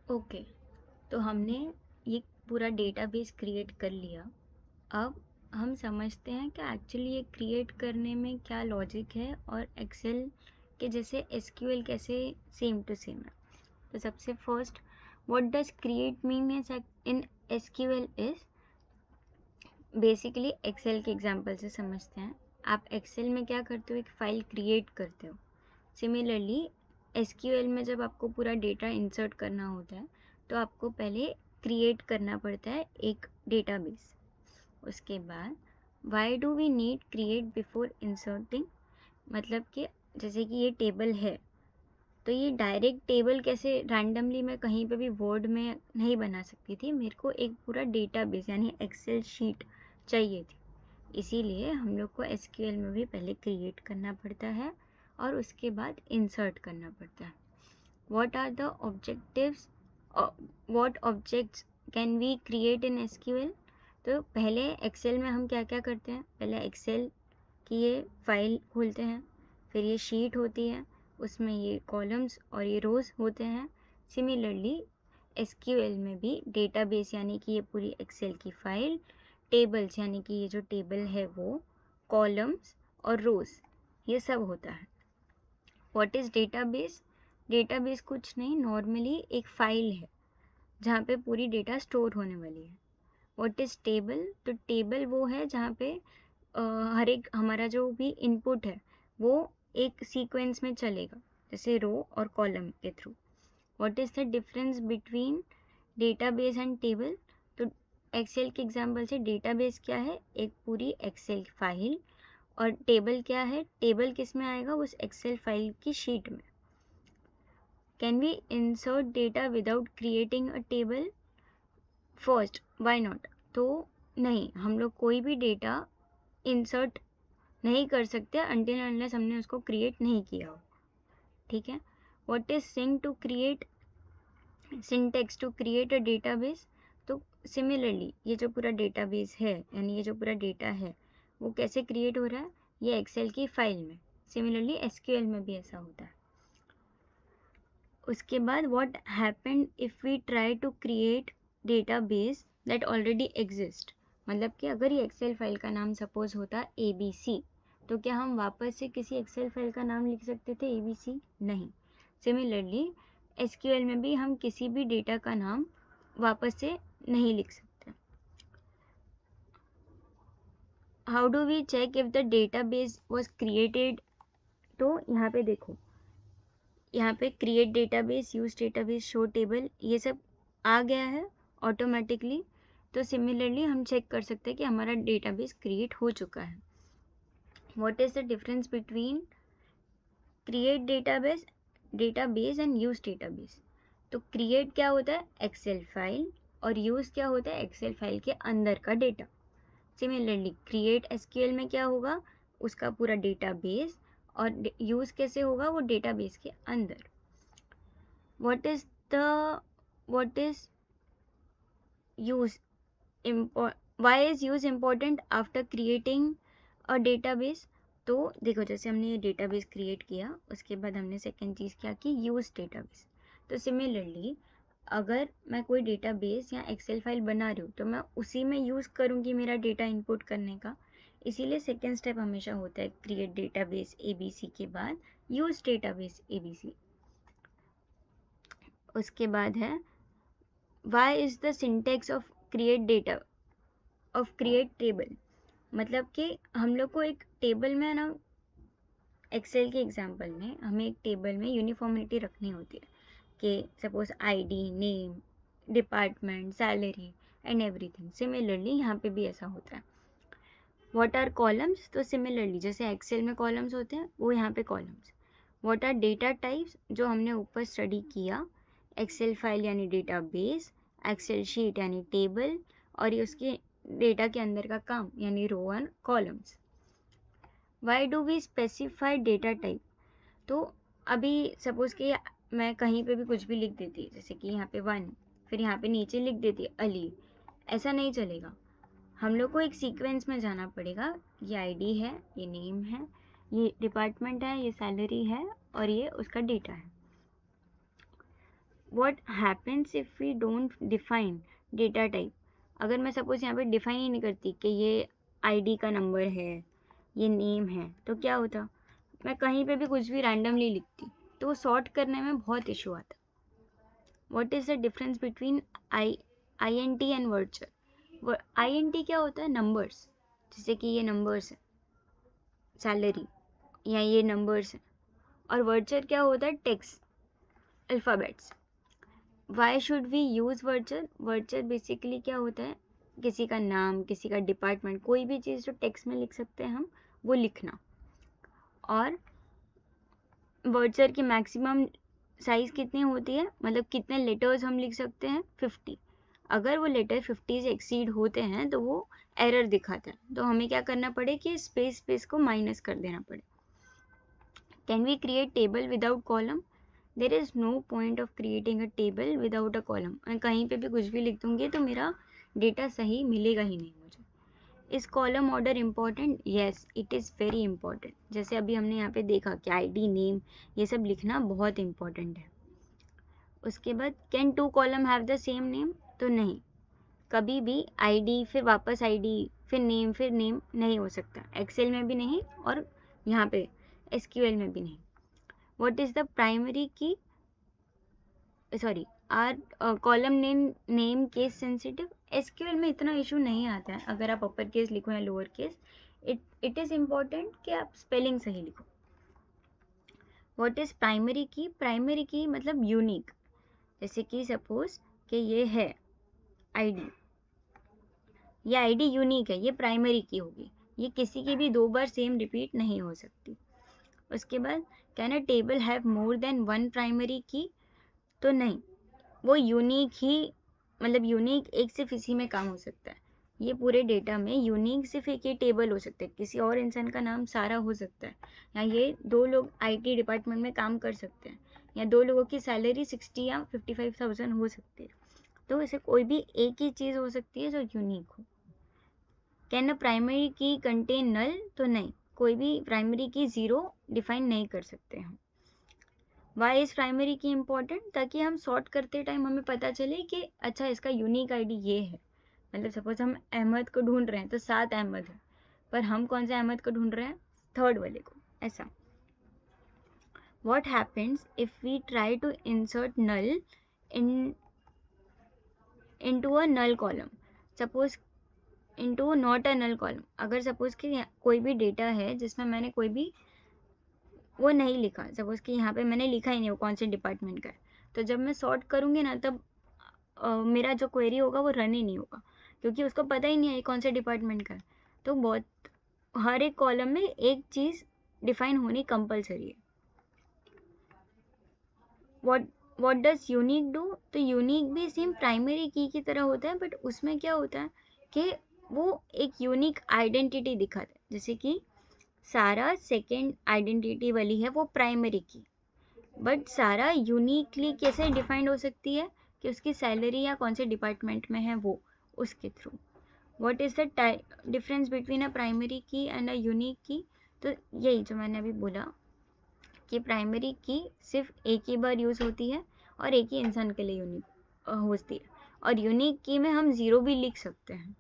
Okay, तो हमने ये पूरा डेटाबेस क्रिएट कर लिया। अब हम समझते हैं कि एक्चुअली ये क्रिएट करने में क्या लॉजिक है और एक्सेल के जैसे एसक्यूएल कैसे सेम टू सेम है। तो सबसे first, what does create mean in SQL is, basically Excel के एग्जांपल से समझते हैं। आप एक्सेल में क्या करते हो, एक फाइल क्रिएट करते हो। सिमिलरली एसक्यूएल में जब आपको पूरा डेटा इंसर्ट करना होता है तो आपको पहले क्रिएट करना पड़ता है एक डेटाबेस। उसके बाद why do we need create before inserting, मतलब कि जैसे कि ये टेबल है तो ये डायरेक्ट टेबल कैसे रैंडमली मैं कहीं पे भी वर्ड में नहीं बना सकती थी, मेरे को एक पूरा डेटाबेस यानी एक्सेल शीट चाहिए थी। इसीलिए हम लोग को एसक्यूएल में भी पहले क्रिएट करना पड़ता है और उसके बाद इंसर्ट करना पड़ता है। What are the objectives, what objects can we create in SQL. तो पहले एक्सेल में हम क्या क्या करते हैं, पहले एक्सेल की ये फाइल खोलते हैं, फिर ये शीट होती है, उसमें ये कॉलम्स और ये रोज होते हैं। सिमिलरली एसक्यूएल में भी डेटाबेस यानी कि ये पूरी एक्सेल की फाइल, टेबल्स यानी कि ये जो टेबल है वो, कॉलम्स और रोज, ये सब होता है। व्हाट इज डेटाबेस, डेटाबेस कुछ नहीं, नॉर्मली एक फाइल है जहाँ पे पूरी डेटा स्टोर होने वाली है। व्हाट इज टेबल, तो टेबल वो है जहाँ पे हर एक हमारा जो भी इनपुट है वो एक सीक्वेंस में चलेगा, जैसे रो और कॉलम के through. What is the difference between database and table, तो एक्सेल के एग्जांपल से डेटाबेस क्या है, एक पूरी एक्सेल फाइल, और टेबल क्या है, टेबल किस में आएगा, उस एक्सेल फाइल की शीट में। Can we insert data without creating a table, first why not, तो नहीं, हम लोग कोई भी डेटा इंसर्ट नहीं कर सकते अनटिल अनलेस हमने उसको क्रिएट नहीं किया हो। ठीक है। What is sync to create, syntax to create a database, तो सिमिलरली ये जो पूरा डेटाबेस है यानी ये जो पूरा डेटा है वो कैसे क्रिएट हो रहा है, ये एक्सेल की फाइल में। सिमिलरली एसक्यूएल में भी ऐसा होता है। उसके बाद what happened if we try to create database that already exist, मतलब कि अगर ये एक्सेल फाइल का नाम सपोज होता ABC, तो क्या हम वापस से किसी एक्सेल फाइल का नाम लिख सकते थे ABC? नहीं। सिमिलरली एसक्यूएल में भी हम किसी भी डेटा का नाम वापस से नहीं लिख सकते। How do we check if the database was created, तो यहाँ पे देखो, यहाँ पे create database, use database, show table, ये सब आ गया है ऑटोमेटिकली। तो सिमिलरली हम चेक कर सकते हैं कि हमारा डेटाबेस क्रिएट हो चुका है। What is the difference between create database, database and use database, तो क्रिएट क्या होता है, एक्सेल फाइल, और यूज क्या होता है, एक्सेल फाइल के अंदर का डेटा। सिमिलरली क्रिएट एसक्यूएल में क्या होगा, उसका पूरा डेटाबेस, और यूज कैसे होगा, वो डेटाबेस के अंदर। what is the what is use why is use important after creating a database, तो देखो जैसे हमने ये डेटाबेस क्रिएट किया उसके बाद हमने सेकेंड चीज़ क्या की, यूज डेटाबेस। तो सिमिलरली अगर मैं कोई डेटाबेस या एक्सेल फाइल बना रही हूँ तो मैं उसी में यूज़ करूँगी मेरा डेटा इनपुट करने का। इसीलिए सेकेंड स्टेप हमेशा होता है क्रिएट डेटाबेस ABC के बाद यूज डेटाबेस ABC। उसके बाद है why is the syntax of create data of create table, मतलब कि हम लोग को एक टेबल में ना, एक्सेल के एग्जांपल में हमें एक टेबल में यूनिफॉर्मिटी रखनी होती है कि suppose ID, name, department, salary and everything. Similarly यहाँ पे भी ऐसा होता है। व्हाट आर कॉलम्स, तो सिमिलरली जैसे एक्सेल में कॉलम्स होते हैं वो यहाँ पे columns. What are data types, जो हमने ऊपर स्टडी किया, एक्सेल फाइल यानी डेटाबेस, एक्सेल शीट यानी टेबल, और ये उसके डेटा के अंदर का काम यानी row and columns. Why do we specify data type, तो अभी सपोज कि मैं कहीं पे भी कुछ भी लिख देती, जैसे कि यहाँ पे 1, फिर यहाँ पे नीचे लिख देती अली, ऐसा नहीं चलेगा। हम लोग को एक सीक्वेंस में जाना पड़ेगा। ये आईडी है, ये नेम है, ये डिपार्टमेंट है, ये सैलरी है, और ये उसका डेटा है। what happens if we don't define data type? अगर मैं सपोज यहाँ पे डिफाइन ही नहीं करती कि ये आईडी का नंबर है, ये नेम है, तो क्या होता, मैं कहीं पे भी कुछ भी रैंडमली लिखती तो वो सॉर्ट करने में बहुत इशू आता। What is the difference between INT and vulture? INT क्या होता है? नंबर्स, जैसे कि ये नंबर्स है, सैलरी, या ये नंबर्स है। और वर्चर क्या होता है? Text, alphabets. Why should we use varchar? Varchar basically क्या होता है? किसी का नाम, किसी का डिपार्टमेंट, कोई भी चीज़ जो टेक्स्ट में लिख सकते हैं हम, वो लिखना। और वर्चर की मैक्सिमम साइज़ कितनी होती है, मतलब कितने लेटर्स हम लिख सकते हैं? 50। अगर वो लेटर 50 से एक्सीड होते हैं तो वो एरर दिखाता है, तो हमें क्या करना पड़े कि स्पेस को माइनस कर देना पड़े। Can we create table without column? There is no point of creating a table without a column. मैं कहीं पे भी कुछ भी लिख दूंगी तो मेरा डेटा सही मिलेगा ही नहीं मुझे। इस column order important? Yes, it is very important. जैसे अभी हमने यहाँ पे देखा कि आईडी, नेम, ये सब लिखना बहुत इंपॉर्टेंट है। उसके बाद can two column have the same name? तो नहीं, कभी भी आईडी फिर वापस आईडी फिर नेम नहीं हो सकता। एक्सेल में भी नहीं और यहाँ पे SQL में भी नहीं। What is the primary key, sorry, are column name case sensitive? SQL में इतना इशू नहीं आता है अगर आप अपर केस लिखो या lower case. It is important कि आप स्पेलिंग सही लिखो। व्हाट इज़ प्राइमरी की? प्राइमरी की मतलब यूनिक। जैसे कि सपोज कि ये है आईडी, ये आईडी यूनिक है, ये प्राइमरी की होगी, ये किसी की भी 2 बार सेम रिपीट नहीं हो सकती। उसके बाद can a table have more than 1 primary की? तो नहीं, वो यूनिक ही, मतलब यूनिक एक सिर्फ इसी में काम हो सकता है। ये पूरे डेटा में यूनिक सिर्फ एक ही टेबल हो सकता है, किसी और इंसान का नाम सारा हो सकता है, या ये 2 लोग IT डिपार्टमेंट में काम कर सकते हैं, या 2 लोगों की सैलरी 60 या 55,000 हो सकती है। तो ऐसे कोई भी एक ही चीज़ हो सकती है जो यूनिक हो। कैन अ प्राइमरी की कंटेन नल? तो नहीं, कोई भी प्राइमरी की 0 डिफाइन नहीं कर सकते हम। वाई इज़ प्राइमरी की इम्पॉर्टेंट? ताकि हम सॉर्ट करते टाइम हमें पता चले कि अच्छा इसका यूनिक आईडी ये है। मतलब सपोज हम अहमद को ढूंढ रहे हैं तो 7 अहमद है, पर हम कौन से अहमद को ढूंढ रहे हैं? 3rd वाले को, ऐसा। What happens if we try to insert null into a null column? Suppose into not a null column. अगर सपोज कि कोई भी डेटा है जिसमें मैंने कोई भी वो नहीं लिखा, सपोज कि यहाँ पे मैंने लिखा ही नहीं वो कौन से डिपार्टमेंट का है, तो जब मैं सॉर्ट करूँगी ना तब मेरा जो क्वेरी होगा वो रन ही नहीं होगा, क्योंकि उसको पता ही नहीं है ये कौन से डिपार्टमेंट का है। तो बहुत, हर एक कॉलम में एक चीज़ डिफाइन होनी कंपलसरी है। What does unique do? तो यूनिक भी सेम प्राइमरी की तरह होता है, बट उसमें क्या होता है कि वो एक यूनिक आइडेंटिटी दिखाता है। जैसे कि सारा सेकेंड आइडेंटिटी वाली है वो प्राइमरी की, बट सारा यूनिकली कैसे डिफाइंड हो सकती है कि उसकी सैलरी या कौन से डिपार्टमेंट में है वो, उसके through. What is the difference between a primary की एंड अ यूनिक की? तो यही जो मैंने अभी बोला कि प्राइमरी की सिर्फ एक ही बार यूज़ होती है और एक ही इंसान के लिए यूनिक होती है, और यूनिक की में हम 0 भी लिख सकते हैं।